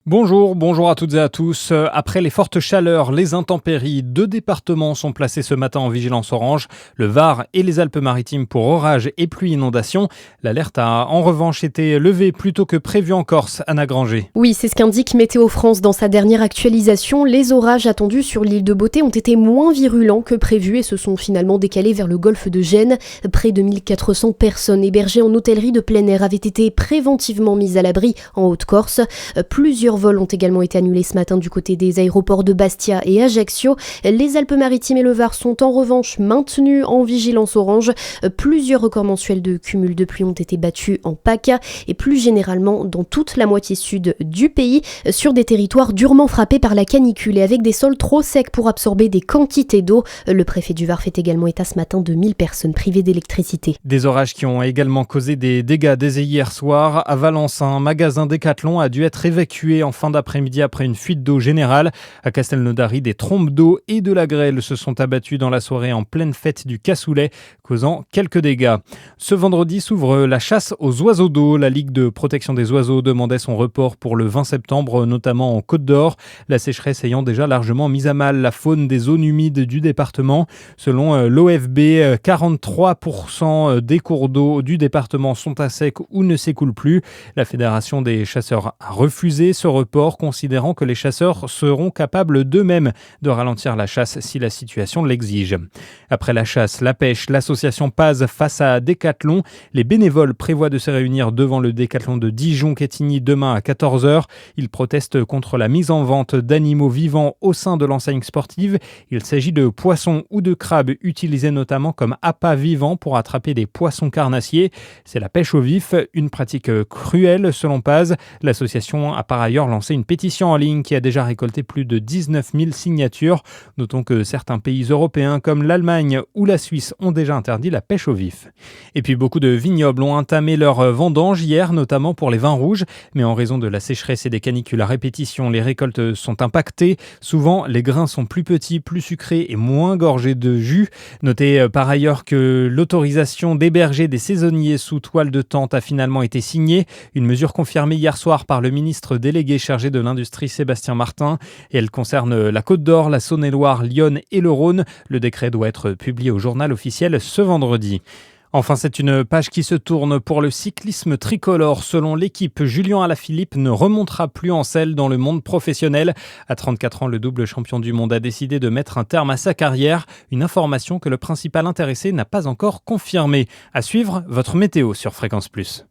Bonjour à toutes et à tous. Après les fortes chaleurs, les intempéries, 2 départements sont placés ce matin en vigilance orange, le Var et les Alpes-Maritimes pour orages et pluies inondations. L'alerte a en revanche été levée plus tôt que prévu en Corse, Anna Granger. Oui, c'est ce qu'indique Météo France dans sa dernière actualisation. Les orages attendus sur l'île de Beauté ont été moins virulents que prévu et se sont finalement décalés vers le golfe de Gênes. Près de 1400 personnes hébergées en hôtellerie de plein air avaient été préventivement mises à l'abri en Haute-Corse. Plusieurs vols ont également été annulés ce matin du côté des aéroports de Bastia et Ajaccio. Les Alpes-Maritimes et le Var sont en revanche maintenus en vigilance orange. Plusieurs records mensuels de cumul de pluie ont été battus en PACA et plus généralement dans toute la moitié sud du pays, sur des territoires durement frappés par la canicule et avec des sols trop secs pour absorber des quantités d'eau. Le préfet du Var fait également état ce matin de 1000 personnes privées d'électricité. Des orages qui ont également causé des dégâts dès hier soir. À Valence, un magasin Decathlon a dû être évacué en fin d'après-midi après une fuite d'eau générale. À Castelnaudary, des trompes d'eau et de la grêle se sont abattues dans la soirée en pleine fête du cassoulet, causant quelques dégâts. Ce vendredi s'ouvre la chasse aux oiseaux d'eau. La Ligue de protection des oiseaux demandait son report pour le 20 septembre, notamment en Côte d'Or, la sécheresse ayant déjà largement mis à mal la faune des zones humides du département. Selon l'OFB, 43% des cours d'eau du département sont à sec ou ne s'écoulent plus. La Fédération des chasseurs a refusé ce report, considérant que les chasseurs seront capables d'eux-mêmes de ralentir la chasse si la situation l'exige. Après la chasse, la pêche, l'association Paz face à Decathlon, les bénévoles prévoient de se réunir devant le Decathlon de Dijon-Quetigny demain à 14h. Ils protestent contre la mise en vente d'animaux vivants au sein de l'enseigne sportive. Il s'agit de poissons ou de crabes utilisés notamment comme appât vivant pour attraper des poissons carnassiers. C'est la pêche au vif, une pratique cruelle selon Paz. L'association a par ailleurs lancé une pétition en ligne qui a déjà récolté plus de 19 000 signatures. Notons que certains pays européens comme l'Allemagne ou la Suisse ont déjà interdit la pêche au vif. Et puis beaucoup de vignobles ont entamé leur vendange hier, notamment pour les vins rouges. Mais en raison de la sécheresse et des canicules à répétition, les récoltes sont impactées. Souvent, les grains sont plus petits, plus sucrés et moins gorgés de jus. Notez par ailleurs que l'autorisation d'héberger des saisonniers sous toile de tente a finalement été signée. Une mesure confirmée hier soir par le ministre délégué chargé de l'industrie Sébastien Martin, et elle concerne la Côte d'Or, la Saône-et-Loire, l'Yonne et le Rhône. Le décret doit être publié au journal officiel ce vendredi. Enfin, c'est une page qui se tourne pour le cyclisme tricolore. Selon l'équipe, Julien Alaphilippe ne remontera plus en selle dans le monde professionnel. À 34 ans, le double champion du monde a décidé de mettre un terme à sa carrière. Une information que le principal intéressé n'a pas encore confirmée. À suivre, votre météo sur Fréquence Plus.